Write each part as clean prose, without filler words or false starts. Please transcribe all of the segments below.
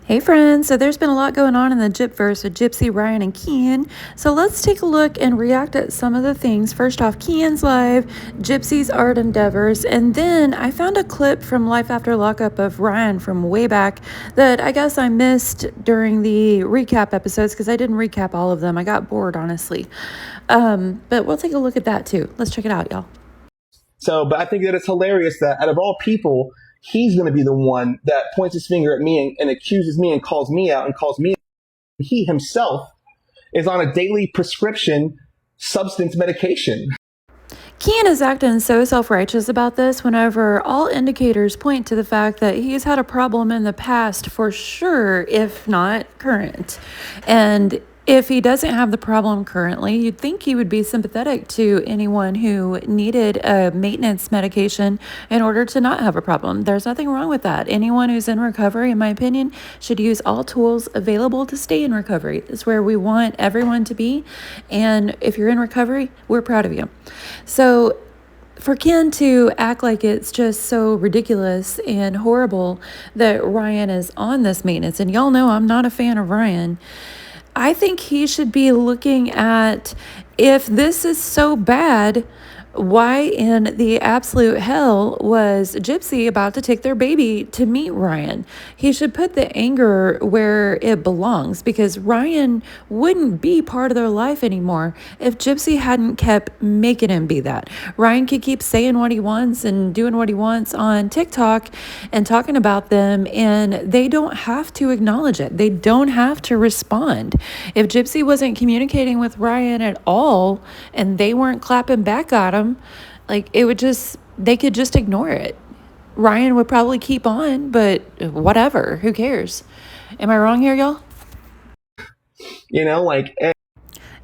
Hey friends, so there's been a lot going on in the Gypverse with Gypsy, Ryan, and Kian. So let's take a look and react at some of the things. First off, Kian's live, Gypsy's art endeavors, and then I found a clip from Life After Lockup of Ryan from way back that I guess I missed during the recap episodes because I didn't recap all of them. I got bored, honestly. But we'll take a look at that too. Let's check it out, y'all. But I think that it's hilarious that out of all people, he's going to be the one that points his finger at me and accuses me and calls me out and calls me. He himself is on a daily prescription substance medication. Kian is acting so self-righteous about this whenever all indicators point to the fact that he's had a problem in the past for sure, if not current. And if he doesn't have the problem currently, you'd think he would be sympathetic to anyone who needed a maintenance medication in order to not have a problem. There's nothing wrong with that. Anyone who's in recovery, in my opinion, should use all tools available to stay in recovery. It's where we want everyone to be. And if you're in recovery, we're proud of you. So for Ken to act like it's just so ridiculous and horrible that Ryan is on this maintenance, and y'all know I'm not a fan of Ryan, I think he should be looking at, if this is so bad, why in the absolute hell was Gypsy about to take their baby to meet Ryan? He should put the anger where it belongs, because Ryan wouldn't be part of their life anymore if Gypsy hadn't kept making him be that. Ryan could keep saying what he wants and doing what he wants on TikTok and talking about them, and they don't have to acknowledge it. They don't have to respond. If Gypsy wasn't communicating with Ryan at all and they weren't clapping back at him, like, it would just, they could just ignore it. Ryan would probably keep on, but whatever, who cares? Am I wrong here, y'all?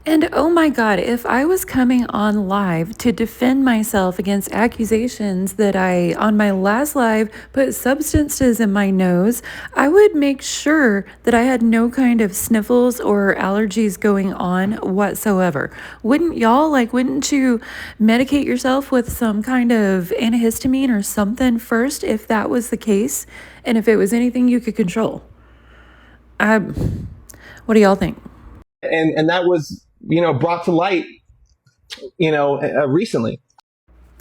And oh my God, if I was coming on live to defend myself against accusations that I, on my last live, put substances in my nose, I would make sure that I had no kind of sniffles or allergies going on whatsoever. Wouldn't y'all? Like, wouldn't you medicate yourself with some kind of antihistamine or something first if that was the case? And if it was anything you could control? What do y'all think? And that was, brought to light, recently.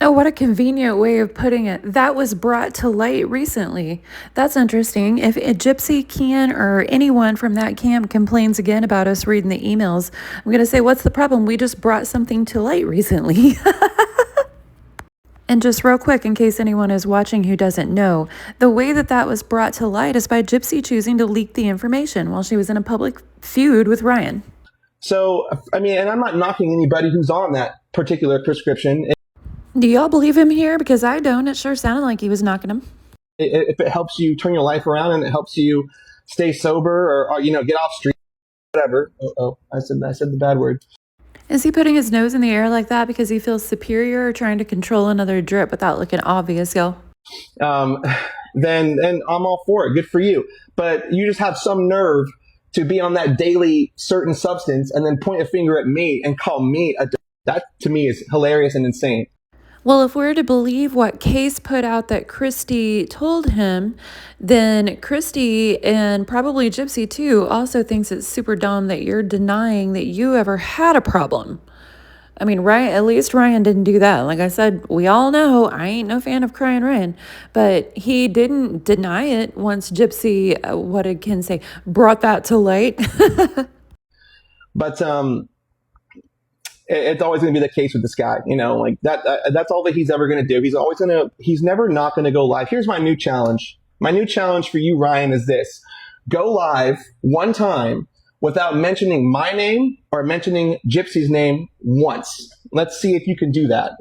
Oh, what a convenient way of putting it. That was brought to light recently. That's interesting. If a Gypsy, Kian, or anyone from that camp complains again about us reading the emails, I'm going to say, what's the problem? We just brought something to light recently. And just real quick, in case anyone is watching who doesn't know, the way that that was brought to light is by Gypsy choosing to leak the information while she was in a public feud with Ryan. So, and I'm not knocking anybody who's on that particular prescription. Do y'all believe him here? Because I don't. It sure sounded like he was knocking him. If it helps you turn your life around and it helps you stay sober or get off street, whatever. I said the bad word. Is he putting his nose in the air like that because he feels superior or trying to control another drip without looking obvious, y'all? Then I'm all for it. Good for you. But you just have some nerve to be on that daily certain substance and then point a finger at me and call me that to me is hilarious and insane. Well, if we're to believe what Case put out that Christy told him, then Christy, and probably Gypsy too, also thinks it's super dumb that you're denying that you ever had a problem. I mean, Ryan, at least Ryan didn't do that. Like I said, we all know I ain't no fan of crying Ryan, but he didn't deny it once Gypsy, what did Ken say, brought that to light. But it's always going to be the case with this guy, like that. That's all that he's ever going to do. He's never not going to go live. Here's my new challenge. My new challenge for you, Ryan, is this: go live one time without mentioning my name or mentioning Gypsy's name once. Let's see if you can do that.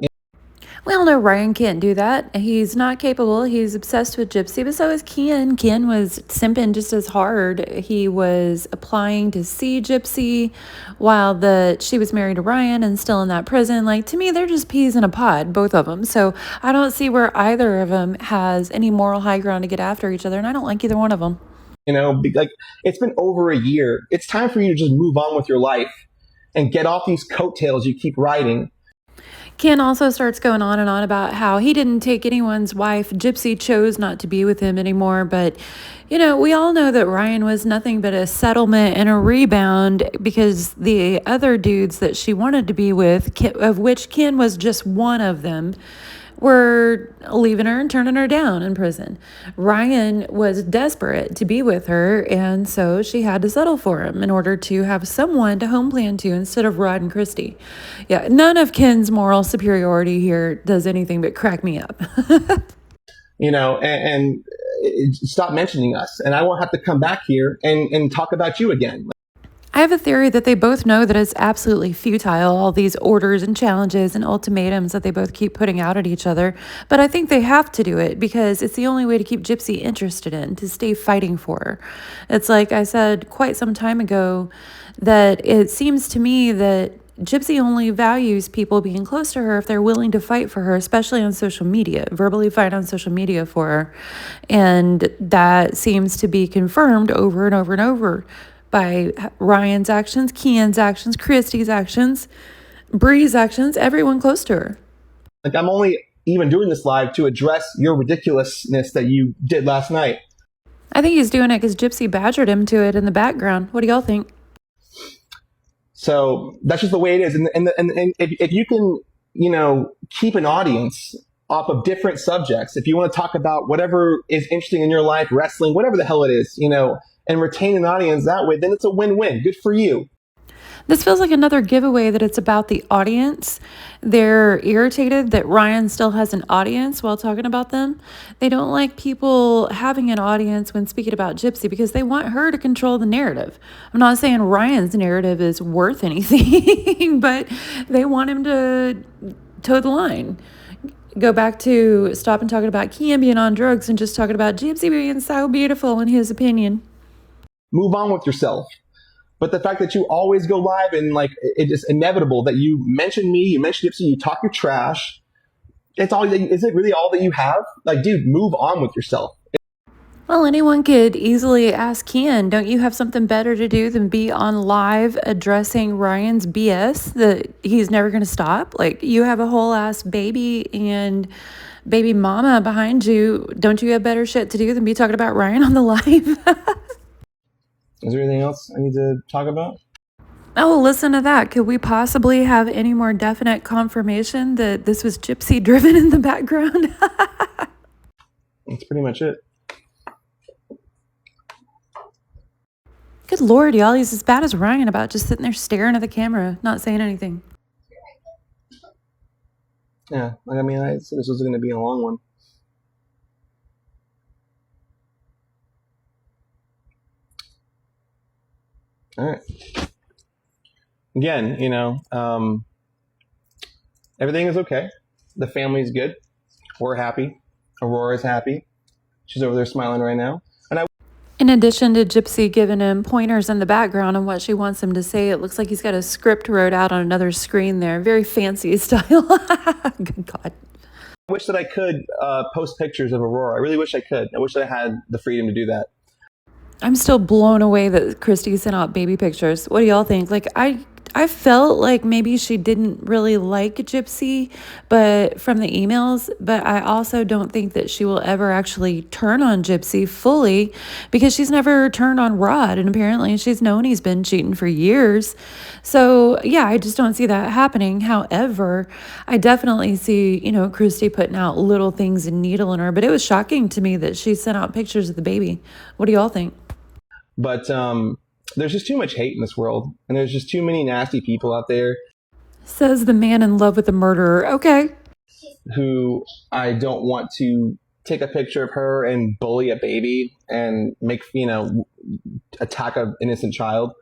We all know Ryan can't do that. He's not capable. He's obsessed with Gypsy, but so is Ken. Ken was simping just as hard. He was applying to see Gypsy while she was married to Ryan and still in that prison. Like, to me, they're just peas in a pod, both of them. So I don't see where either of them has any moral high ground to get after each other, and I don't like either one of them. Like, it's been over a year. It's time for you to just move on with your life and get off these coattails you keep riding. Ken also starts going on and on about how he didn't take anyone's wife. Gypsy chose not to be with him anymore. But, we all know that Ryan was nothing but a settlement and a rebound because the other dudes that she wanted to be with, of which Ken was just one of them, were leaving her and turning her down in prison. Ryan was desperate to be with her, and so she had to settle for him in order to have someone to home plan to instead of Rod and Christy. Yeah, none of Ken's moral superiority here does anything but crack me up. and stop mentioning us, and I won't have to come back here and talk about you again. I have a theory that they both know that it's absolutely futile, all these orders and challenges and ultimatums that they both keep putting out at each other. But I think they have to do it because it's the only way to keep Gypsy interested in, to stay fighting for her. It's like I said quite some time ago that it seems to me that Gypsy only values people being close to her if they're willing to fight for her, especially on social media, verbally fight on social media for her. And that seems to be confirmed over and over and over by Ryan's actions, Kian's actions, Christy's actions, Bree's actions, everyone close to her. Like, I'm only even doing this live to address your ridiculousness that you did last night. I think he's doing it because Gypsy badgered him to it in the background. What do y'all think? So that's just the way it is. And if you can, keep an audience off of different subjects, if you want to talk about whatever is interesting in your life, wrestling, whatever the hell it is, and retain an audience that way, then it's a win-win. Good for you. This feels like another giveaway that it's about the audience. They're irritated that Ryan still has an audience while talking about them. They don't like people having an audience when speaking about Gypsy because they want her to control the narrative. I'm not saying Ryan's narrative is worth anything, but they want him to toe the line. Go back to stopping talking about Kian being on drugs and just talking about Gypsy being so beautiful in his opinion. Move on with yourself. But the fact that you always go live and it's just inevitable that you mention me, you mention Gypsy, you talk your trash. Is it really all that you have? Like, dude, move on with yourself. Well, anyone could easily ask Kian, don't you have something better to do than be on live addressing Ryan's BS that he's never going to stop? Like, you have a whole ass baby and baby mama behind you. Don't you have better shit to do than be talking about Ryan on the live? Is there anything else I need to talk about? Oh, listen to that. Could we possibly have any more definite confirmation that this was Gypsy driven in the background? That's pretty much it. Good Lord, y'all. He's as bad as Ryan about just sitting there staring at the camera, not saying anything. Yeah, I said this was going to be a long one. All right. Again, everything is okay. The family's good. We're happy. Aurora's happy. She's over there smiling right now. In addition to Gypsy giving him pointers in the background on what she wants him to say, it looks like he's got a script wrote out on another screen there. Very fancy style. Good God. I wish that I could post pictures of Aurora. I really wish I could. I wish that I had the freedom to do that. I'm still blown away that Christy sent out baby pictures. What do y'all think? Like, I felt like maybe she didn't really like Gypsy, but from the emails, but I also don't think that she will ever actually turn on Gypsy fully because she's never turned on Rod, and apparently she's known he's been cheating for years. So yeah, I just don't see that happening. However, I definitely see, Christy putting out little things and needling her, but it was shocking to me that she sent out pictures of the baby. What do y'all think? But there's just too much hate in this world, and there's just too many nasty people out there. Says the man in love with the murderer. Okay. Who I don't want to take a picture of her and bully a baby and make, attack an innocent child.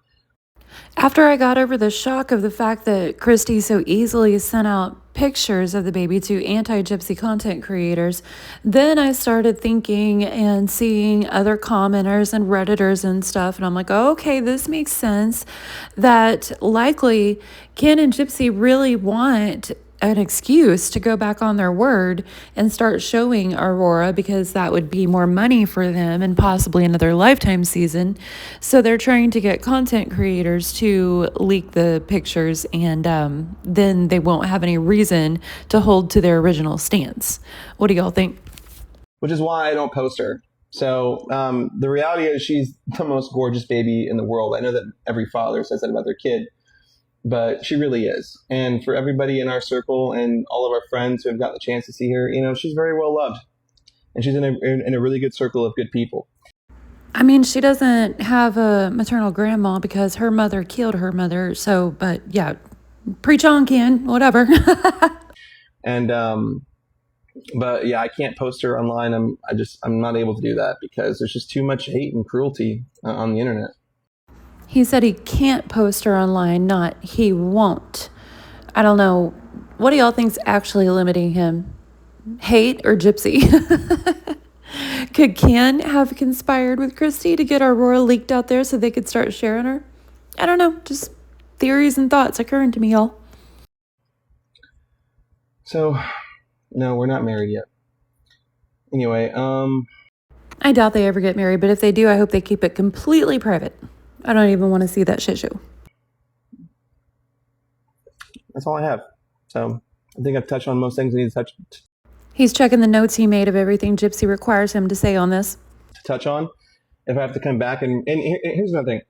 After I got over the shock of the fact that Christy so easily sent out pictures of the baby to anti-Gypsy content creators, then I started thinking and seeing other commenters and Redditors and stuff, and I'm like, oh, okay, this makes sense, that likely Ken and Gypsy really want an excuse to go back on their word and start showing Aurora, because that would be more money for them and possibly another Lifetime season. So they're trying to get content creators to leak the pictures, and then they won't have any reason to hold to their original stance. What do y'all think? Which is why I don't post her. So the reality is she's the most gorgeous baby in the world. I know that every father says that about their kid, but she really is. And for everybody in our circle and all of our friends who have gotten the chance to see her, she's very well loved. And she's in a really good circle of good people. I mean, she doesn't have a maternal grandma because her mother killed her mother. So, but yeah, preach on, Ken, whatever. And but yeah, I can't post her online. I'm not able to do that because there's just too much hate and cruelty on the internet. He said he can't post her online, not he won't. I don't know. What do y'all think's actually limiting him? Hate or Gypsy? Could Ken have conspired with Christy to get Aurora leaked out there so they could start sharing her? I don't know. Just theories and thoughts occurring to me, y'all. So, no, we're not married yet. Anyway, I doubt they ever get married, but if they do, I hope they keep it completely private. I don't even want to see that shit show. That's all I have. So I think I've touched on most things I need to He's checking the notes he made of everything Gypsy requires him to say on this. touch on. If I have to come back and here's another thing.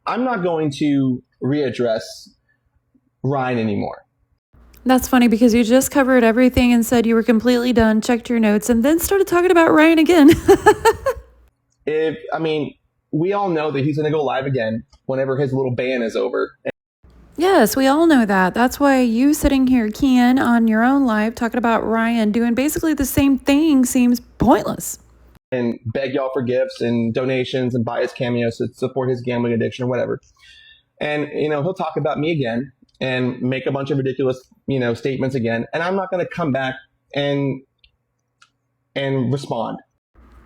I'm not going to readdress Ryan anymore. That's funny because you just covered everything and said you were completely done, checked your notes, and then started talking about Ryan again. We all know that he's going to go live again whenever his little ban is over. Yes, we all know that. That's why you sitting here, Ken, on your own live talking about Ryan doing basically the same thing seems pointless. And beg y'all for gifts and donations and buy his cameos to support his gambling addiction or whatever. And, he'll talk about me again and make a bunch of ridiculous, statements again. And I'm not going to come back and respond.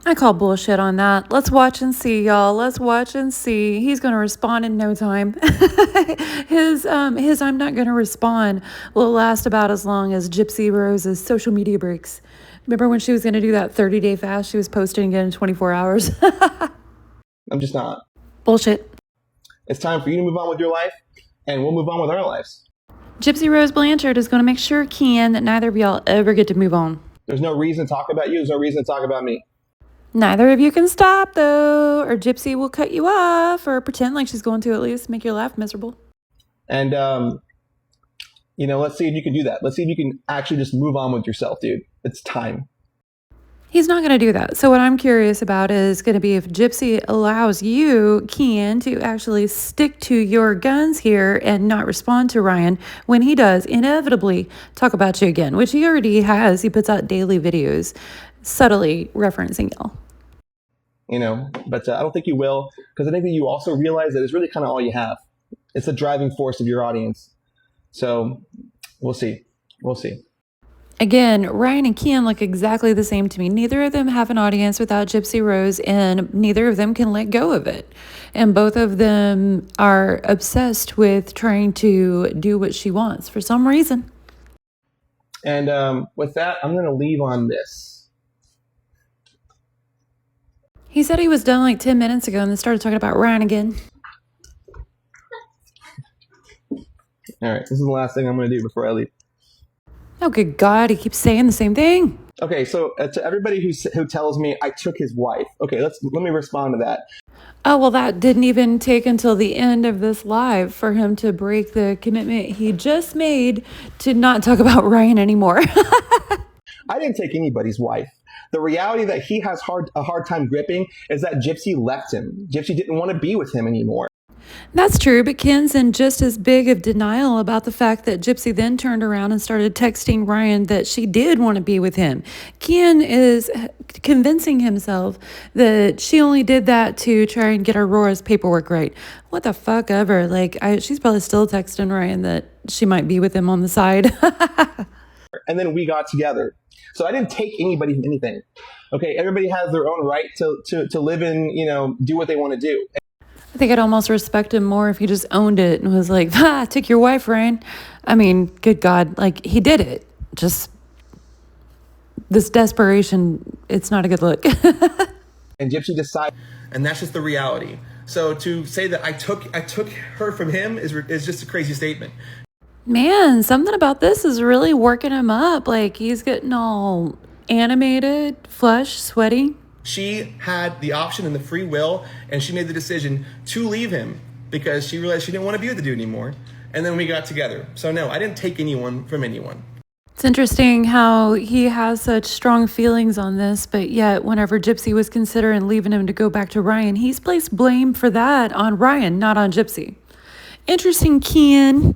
I call bullshit on that. Let's watch and see, y'all. Let's watch and see. He's going to respond in no time. His I'm not going to respond will last about as long as Gypsy Rose's social media breaks. Remember when she was going to do that 30-day fast? She was posting again in 24 hours. I'm just not. Bullshit. It's time for you to move on with your life, and we'll move on with our lives. Gypsy Rose Blanchard is going to make sure, Ken, that neither of y'all ever get to move on. There's no reason to talk about you. There's no reason to talk about me. Neither of you can stop, though, or Gypsy will cut you off, or pretend like she's going to at least make your life miserable. And, let's see if you can do that. Let's see if you can actually just move on with yourself, dude. It's time. He's not going to do that. So what I'm curious about is going to be if Gypsy allows you, Ken, to actually stick to your guns here and not respond to Ryan when he does inevitably talk about you again, which he already has. He puts out daily videos subtly referencing y'all. But I don't think you will, because I think that you also realize that it's really kind of all you have. It's the driving force of your audience. So we'll see. We'll see. Again, Ryan and Ken look exactly the same to me. Neither of them have an audience without Gypsy Rose, and neither of them can let go of it. And both of them are obsessed with trying to do what she wants for some reason. And with that, I'm going to leave on this. He said he was done like 10 minutes ago and then started talking about Ryan again. All right, this is the last thing I'm going to do before I leave. Oh, good God, he keeps saying the same thing. Okay, so to everybody who tells me I took his wife, okay, let me respond to that. Oh, well, that didn't even take until the end of this live for him to break the commitment he just made to not talk about Ryan anymore. I didn't take anybody's wife. The reality that he has a hard time gripping is that Gypsy left him. Gypsy didn't want to be with him anymore. That's true, but Ken's in just as big of denial about the fact that Gypsy then turned around and started texting Ryan that she did want to be with him. Ken is convincing himself that she only did that to try and get Aurora's paperwork right. What the fuck ever. She's probably still texting Ryan that she might be with him on the side. And then we got together. So I didn't take anybody anything. Okay, everybody has their own right to live and, do what they want to do. I think I'd almost respect him more if he just owned it and was like, "Ha, took your wife, Ryan." I mean, good God, like he did it. Just this desperation, it's not a good look. And Gypsy decided, and that's just the reality. So to say that I took her from him is just a crazy statement. Man, something about this is really working him up. Like he's getting all animated, flushed, sweaty. She had the option and the free will, and she made the decision to leave him because she realized she didn't want to be with the dude anymore. And then we got together. So no, I didn't take anyone from anyone. It's interesting how he has such strong feelings on this, but yet whenever Gypsy was considering leaving him to go back to Ryan, he's placed blame for that on Ryan, not on Gypsy. Interesting, Ken.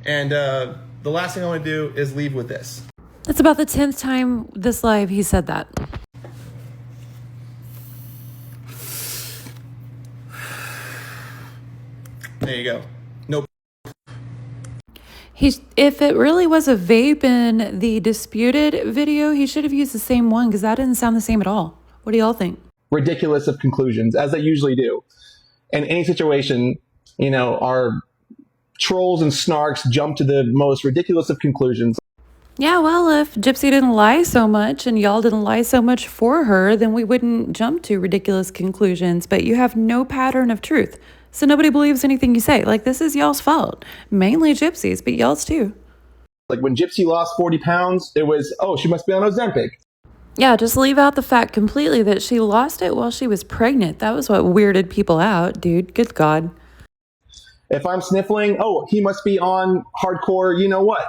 And the last thing I want to do is leave with this. That's about the 10th time this live he said that. There you go. Nope. If it really was a vape in the disputed video, he should have used the same one because that didn't sound the same at all. What do y'all think? Ridiculous of conclusions, as they usually do. In any situation, our trolls and snarks jump to the most ridiculous of conclusions. Yeah, well, if Gypsy didn't lie so much and y'all didn't lie so much for her, then we wouldn't jump to ridiculous conclusions. But you have no pattern of truth. So nobody believes anything you say. Like, this is y'all's fault. Mainly Gypsy's, but y'all's too. Like when Gypsy lost 40 pounds, it was, oh, she must be on Ozempic. Yeah, just leave out the fact completely that she lost it while she was pregnant. That was what weirded people out, dude. Good God. If I'm sniffling, oh, he must be on hardcore, you know what?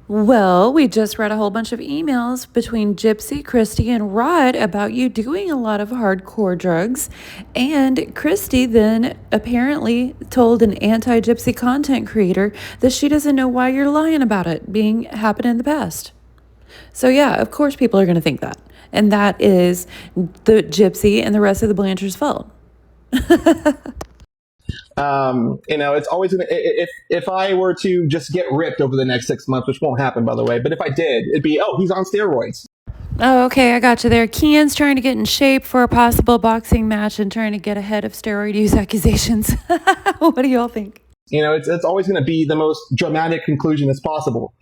Well, we just read a whole bunch of emails between Gypsy, Christy, and Rod about you doing a lot of hardcore drugs. And Christy then apparently told an anti-Gypsy content creator that she doesn't know why you're lying about it being happened in the past. So yeah, of course people are going to think that. And that is the Gypsy and the rest of the Blanchard's fault. It's always gonna, if I were to just get ripped over the next 6 months, which won't happen, by the way, but if I did, it'd be, oh, he's on steroids. Oh, okay, I got you there. Kian's trying to get in shape for a possible boxing match and trying to get ahead of steroid use accusations. What do y'all think? It's always going to be the most dramatic conclusion as possible.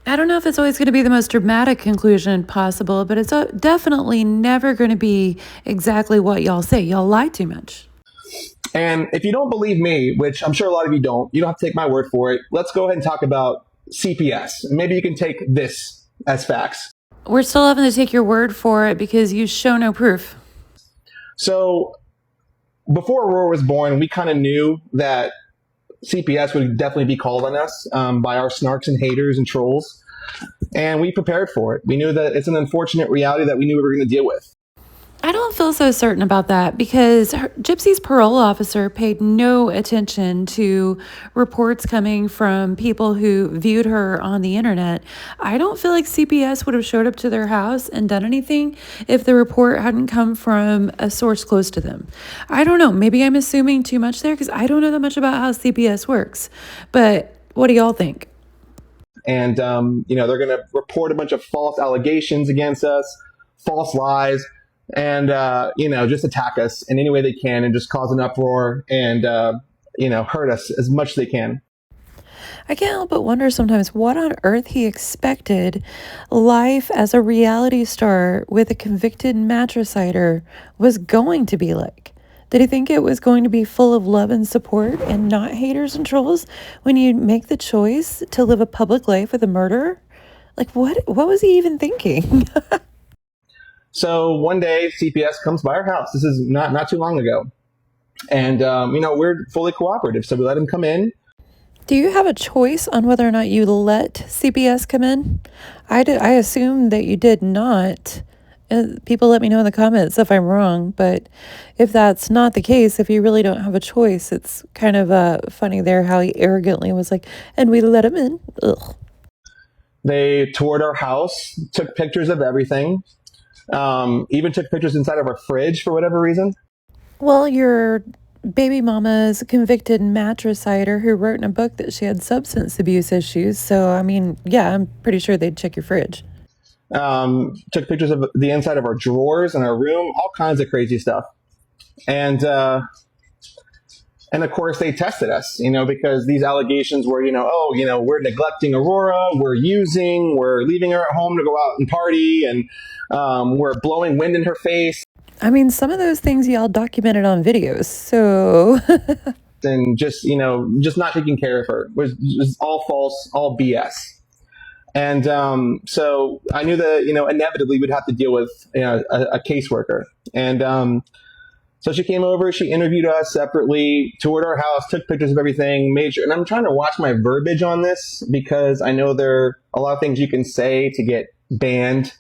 I don't know if it's always going to be the most dramatic conclusion possible, but it's definitely never going to be exactly what y'all say. Y'all lie too much. And if you don't believe me, which I'm sure a lot of you don't have to take my word for it. Let's go ahead and talk about CPS. Maybe you can take this as facts. We're still having to take your word for it because you show no proof. So before Aurora was born, we kind of knew that CPS would definitely be called on us by our snarks and haters and trolls. And we prepared for it. We knew that it's an unfortunate reality that we knew we were going to deal with. I don't feel so certain about that because Gypsy's parole officer paid no attention to reports coming from people who viewed her on the internet. I don't feel like CPS would have showed up to their house and done anything if the report hadn't come from a source close to them. I don't know. Maybe I'm assuming too much there because I don't know that much about how CPS works. But what do y'all think? And, they're going to report a bunch of false allegations against us, false lies, and, just attack us in any way they can and just cause an uproar and, hurt us as much as they can. I can't help but wonder sometimes what on earth he expected life as a reality star with a convicted matricider was going to be like. Did he think it was going to be full of love and support and not haters and trolls when you make the choice to live a public life with a murderer? Like, what was he even thinking? So one day CPS comes by our house. This is not too long ago. And, we're fully cooperative. So we let him come in. Do you have a choice on whether or not you let CPS come in? I assume that you did not. People let me know in the comments if I'm wrong, but if that's not the case, if you really don't have a choice, it's kind of funny there how he arrogantly was like, and we let him in. Ugh. They toured our house, took pictures of everything, even took pictures inside of our fridge for whatever reason. Well, your baby mama's convicted matricider who wrote in a book that she had substance abuse issues. So, I mean, yeah, I'm pretty sure they'd check your fridge. Took pictures of the inside of our drawers in our room, all kinds of crazy stuff. And And of course, they tested us, because these allegations were, oh, we're neglecting Aurora, we're leaving her at home to go out and party, and we're blowing wind in her face. I mean, some of those things y'all documented on videos, so. And just not taking care of her. It was all false, all BS. And so I knew that, inevitably we'd have to deal with a caseworker. And so she came over, she interviewed us separately, toured our house, took pictures of everything, made sure. And I'm trying to watch my verbiage on this because I know there are a lot of things you can say to get banned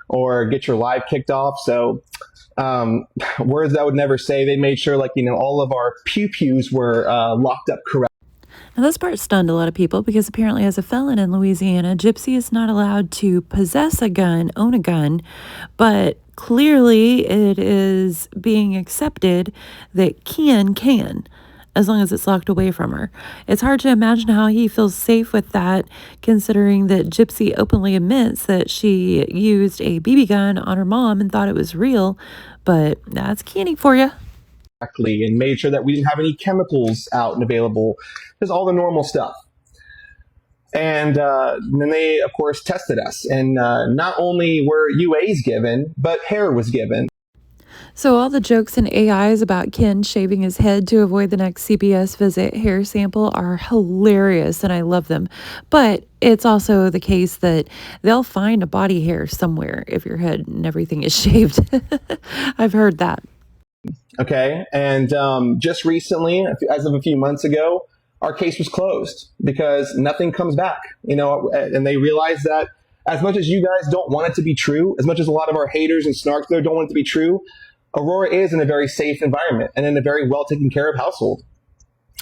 or get your live kicked off. So words I would never say. They made sure, all of our pew-pews were locked up correctly. Now, this part stunned a lot of people because apparently, as a felon in Louisiana, Gypsy is not allowed to possess a gun, own a gun, but clearly it is being accepted that can, as long as it's locked away from her. It's hard to imagine how he feels safe with that, considering that Gypsy openly admits that she used a BB gun on her mom and thought it was real, but that's canny for you. And made sure that we didn't have any chemicals out and available, just all the normal stuff. And then they, of course, tested us. And not only were UAs given, but hair was given. So all the jokes and AIs about Ken shaving his head to avoid the next CPS visit hair sample are hilarious, and I love them. But it's also the case that they'll find a body hair somewhere if your head and everything is shaved. I've heard that. Okay. And just recently, as of a few months ago, our case was closed because nothing comes back, and they realized that as much as you guys don't want it to be true, as much as a lot of our haters and snarks there don't want it to be true, Aurora is in a very safe environment and in a very well taken care of household.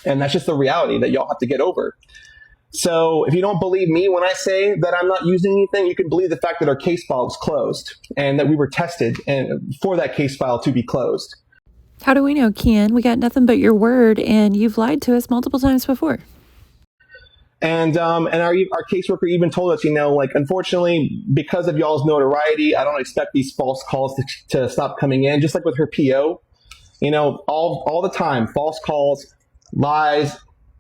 And that's just the reality that y'all have to get over. So if you don't believe me when I say that I'm not using anything, you can believe the fact that our case file was closed and that we were tested and for that case file to be closed. How do we know, Ken? We got nothing but your word, and you've lied to us multiple times before. And our caseworker even told us, unfortunately, because of y'all's notoriety, I don't expect these false calls to stop coming in. Just like with her PO, all the time, false calls, lies,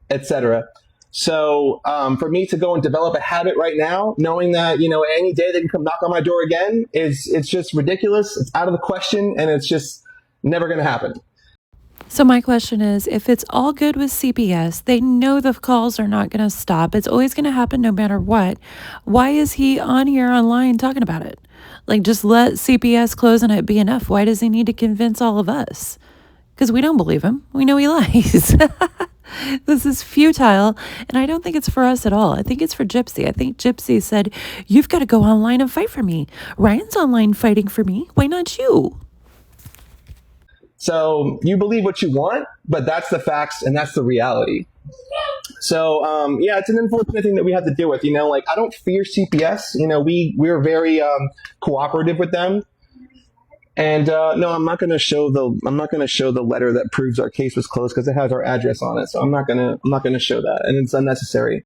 etc. So for me to go and develop a habit right now, knowing that any day they can come knock on my door again, it's just ridiculous. It's out of the question, and it's just never going to happen. So my question is, if it's all good with CPS, they know the calls are not going to stop. It's always going to happen no matter what. Why is he on here online talking about it? Just let CPS close and it be enough. Why does he need to convince all of us? Because we don't believe him. We know he lies. This is futile, and I don't think it's for us at all. I think it's for Gypsy. I think Gypsy said, you've got to go online and fight for me. Ryan's online fighting for me. Why not you? So you believe what you want, but that's the facts and that's the reality. So it's an unfortunate thing that we have to deal with. I don't fear CPS. We're very cooperative with them. And no, I'm not going to show the letter that proves our case was closed because it has our address on it. So I'm not going to show that, and it's unnecessary.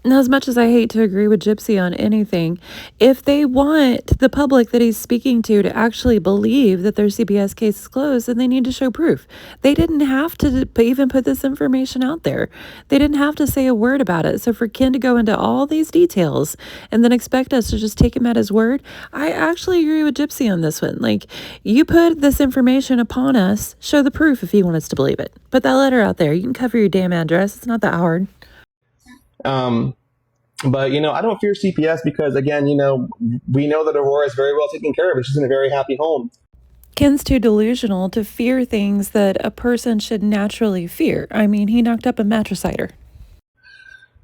Now, as much as I hate to agree with Gypsy on anything, if they want the public that he's speaking to actually believe that their CPS case is closed, then they need to show proof. They didn't have to even put this information out there. They didn't have to say a word about it. So for Ken to go into all these details and then expect us to just take him at his word, I actually agree with Gypsy on this one. You put this information upon us, show the proof if you want us to believe it. Put that letter out there. You can cover your damn address. It's not that hard. But, I don't fear CPS because, again, we know that Aurora is very well taken care of. She's in a very happy home. Ken's too delusional to fear things that a person should naturally fear. I mean, he knocked up a matricider.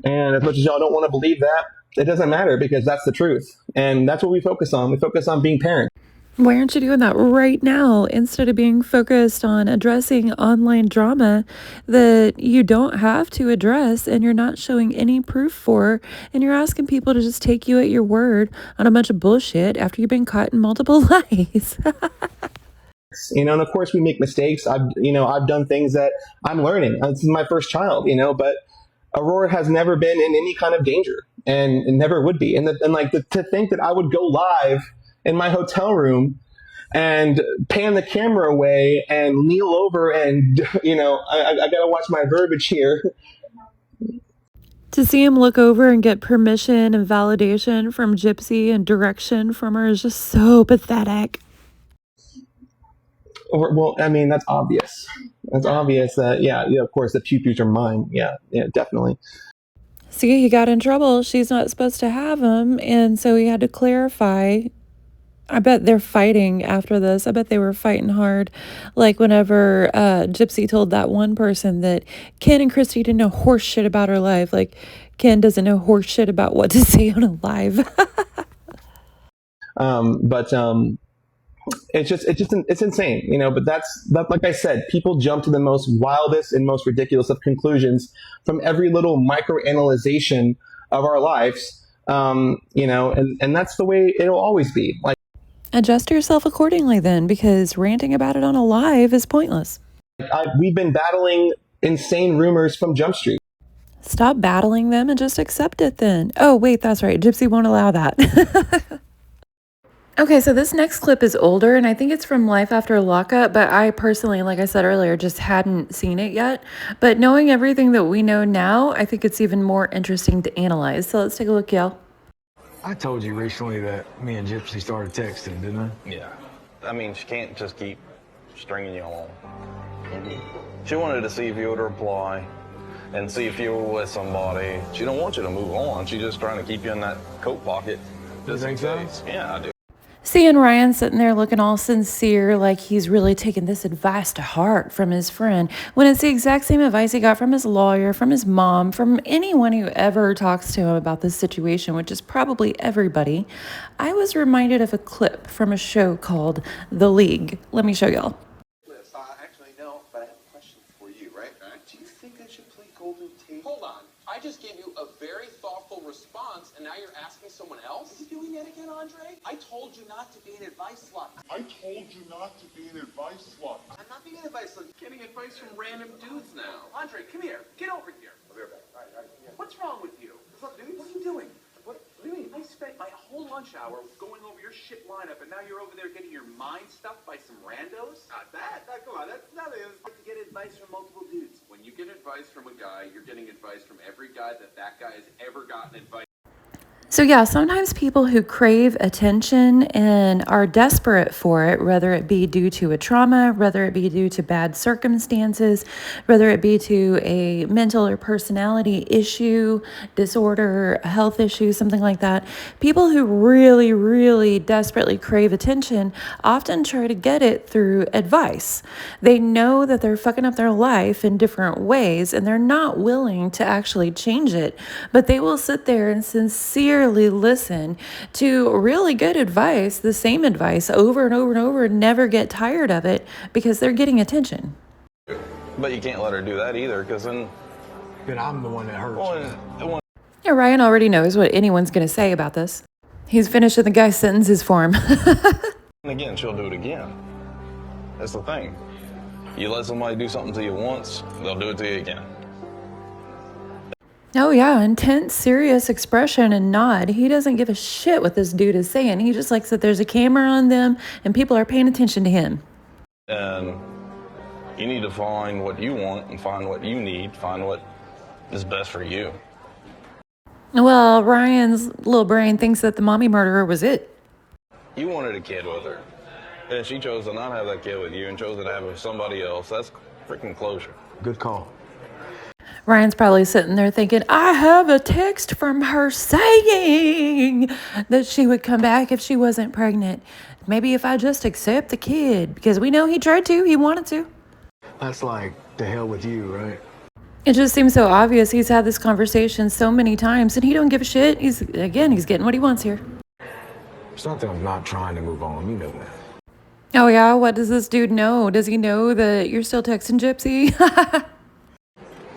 And as much as y'all don't want to believe that, it doesn't matter because that's the truth. And that's what we focus on. We focus on being parents. Why aren't you doing that right now instead of being focused on addressing online drama that you don't have to address and you're not showing any proof for, and you're asking people to just take you at your word on a bunch of bullshit after you've been caught in multiple lies? And of course we make mistakes. I've done things that I'm learning. This is my first child, but Aurora has never been in any kind of danger and never would be. To think that I would go live in my hotel room and pan the camera away and kneel over and, I got to watch my verbiage here. To see him look over and get permission and validation from Gypsy and direction from her is just so pathetic. Well, I mean, that's obvious. That's obvious that, yeah, of course, the pew-pews are mine. Yeah, definitely. See, he got in trouble. She's not supposed to have him, and so he had to clarify. I bet they're fighting after this. I bet they were fighting hard. Like whenever Gypsy told that one person that Ken and Christy didn't know horse shit about her life. Like, Ken doesn't know horse shit about what to say on a live. But it's insane, but that's like I said, people jump to the most wildest and most ridiculous of conclusions from every little microanalyzation of our lives, and that's the way it'll always be. Like, adjust yourself accordingly then, because ranting about it on a live is pointless. We've been battling insane rumors from Jump Street. Stop battling them and just accept it then. Oh, wait, that's right. Gypsy won't allow that. Okay, so this next clip is older, and I think it's from Life After Lockup, but I personally, like I said earlier, just hadn't seen it yet. But knowing everything that we know now, I think it's even more interesting to analyze. So let's take a look, y'all. I told you recently that me and Gypsy started texting, didn't I? Yeah. I mean, she can't just keep stringing you along. She wanted to see if you would reply and see if you were with somebody. She don't want you to move on. She's just trying to keep you in that coat pocket. You think so? Yeah, I do. Seeing Ryan sitting there looking all sincere, like he's really taking this advice to heart from his friend, when it's the exact same advice he got from his lawyer, from his mom, from anyone who ever talks to him about this situation, which is probably everybody. I was reminded of a clip from a show called The League. Let me show y'all. Actually, no, but I have a question for you, right? Do you think I should play Golden Tate? Hold on. I just gave you a very thoughtful response, and now you're asking someone else? Is he doing that again, Andre? I told you not to be an advice slut. I told you not to be an advice slut. I'm not being an advice slut. Getting advice from random dudes now. Andre, come here. Get over here. I'll be right back. All right. Yeah. What's wrong with you? What's up, dude? What are you doing? What do you mean? I spent my whole lunch hour going over your shit lineup, and now you're over there getting your mind stuffed by some randos? Not that. Come on, that's nothing. It's like to get advice from multiple dudes. When you get advice from a guy, you're getting advice from every guy that guy has ever gotten advice. So yeah, sometimes people who crave attention and are desperate for it, whether it be due to a trauma, whether it be due to bad circumstances, whether it be to a mental or personality issue, disorder, a health issue, something like that, people who really, really desperately crave attention often try to get it through advice. They know that they're fucking up their life in different ways and they're not willing to actually change it, but they will sit there and sincerely listen to really good advice, the same advice over and over and over, and never get tired of it because they're getting attention. But you can't let her do that either, because then... But I'm the one that hurts you. Yeah, Ryan already knows what anyone's going to say about this. He's finishing the guy's sentences for him. And again, she'll do it again. That's the thing. You let somebody do something to you once, they'll do it to you again. Oh yeah, intense, serious expression and nod. He doesn't give a shit what this dude is saying. He just likes that there's a camera on them and people are paying attention to him. And you need to find what you want and find what you need, find what is best for you. Well, Ryan's little brain thinks that the mommy murderer was it. You wanted a kid with her, and she chose to not have that kid with you and chose to have it with somebody else. That's freaking closure. Good call. Ryan's probably sitting there thinking, I have a text from her saying that she would come back if she wasn't pregnant. Maybe if I just accept the kid, because we know he tried to, he wanted to. That's like the hell with you, right? It just seems so obvious. He's had this conversation so many times and he don't give a shit. He's getting what he wants here. It's not that I'm not trying to move on, you know that. Oh yeah, what does this dude know? Does he know that you're still texting Gypsy?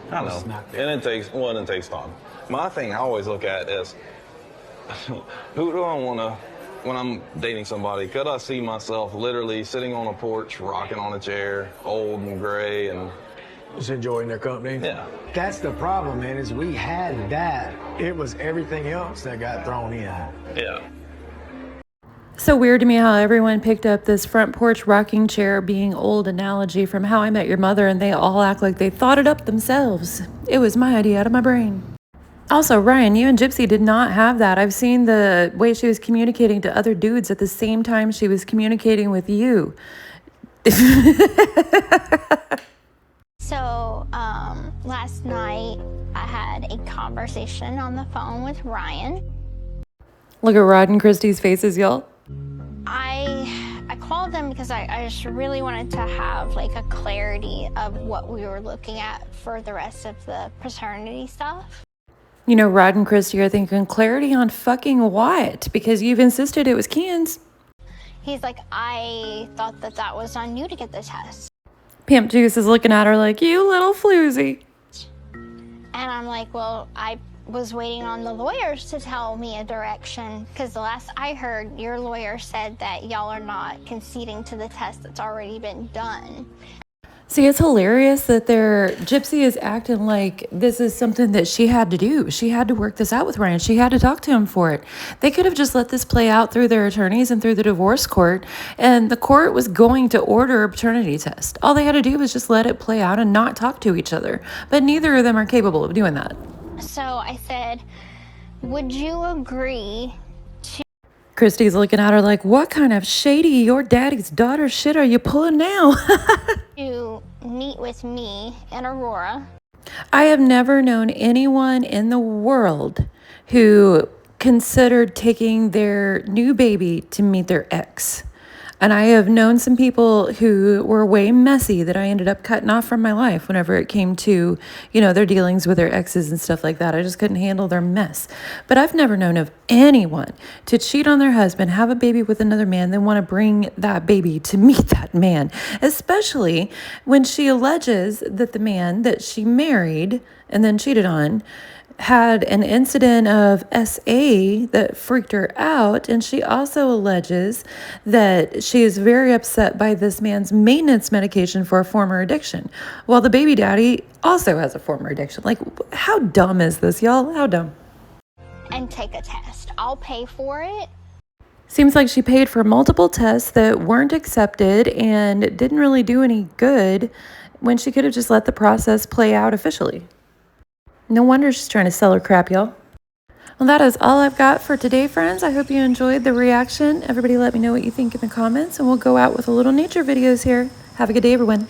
I know, and it takes time. My thing I always look at is, who do I want to, when I'm dating somebody, could I see myself literally sitting on a porch, rocking on a chair, old and gray, and... Just enjoying their company? Yeah. That's the problem, man, is we had that. It was everything else that got thrown in. Yeah. So weird to me how everyone picked up this front porch rocking chair being old analogy from How I Met Your Mother, and they all act like they thought it up themselves. It was my idea out of my brain. Also, Ryan, you and Gypsy did not have that. I've seen the way she was communicating to other dudes at the same time she was communicating with you. So, last night I had a conversation on the phone with Ryan. Look at Rod and Christy's faces, y'all. I called them because I just really wanted to have like a clarity of what we were looking at for the rest of the paternity stuff. You know, Rod and Christy are thinking clarity on fucking what? Because you've insisted it was Ken's. He's like, I thought that was on you to get the test. Pimp Juice is looking at her like, you little floozy. And I'm like, well, I was waiting on the lawyers to tell me a direction, because the last I heard, your lawyer said that y'all are not conceding to the test that's already been done. See, it's hilarious that Gypsy is acting like this is something that she had to do. She had to work this out with Ryan. She had to talk to him for it. They could have just let this play out through their attorneys and through the divorce court, and the court was going to order a paternity test. All they had to do was just let it play out and not talk to each other. But neither of them are capable of doing that. So I said, would you agree Christy's looking at her like, what kind of shady your daddy's daughter shit are you pulling now? to meet with me and Aurora? I have never known anyone in the world who considered taking their new baby to meet their ex. And I have known some people who were way messy that I ended up cutting off from my life whenever it came to, their dealings with their exes and stuff like that. I just couldn't handle their mess. But I've never known of anyone to cheat on their husband, have a baby with another man, then want to bring that baby to meet that man, especially when she alleges that the man that she married and then cheated on had an incident of SA that freaked her out, and she also alleges that she is very upset by this man's maintenance medication for a former addiction, while the baby daddy also has a former addiction. Like, how dumb is this, y'all? How dumb? And take a test. I'll pay for it. Seems like she paid for multiple tests that weren't accepted and didn't really do any good when she could have just let the process play out officially. No wonder she's trying to sell her crap, y'all. Well, that is all I've got for today, friends. I hope you enjoyed the reaction. Everybody let me know what you think in the comments, and we'll go out with a little nature videos here. Have a good day, everyone.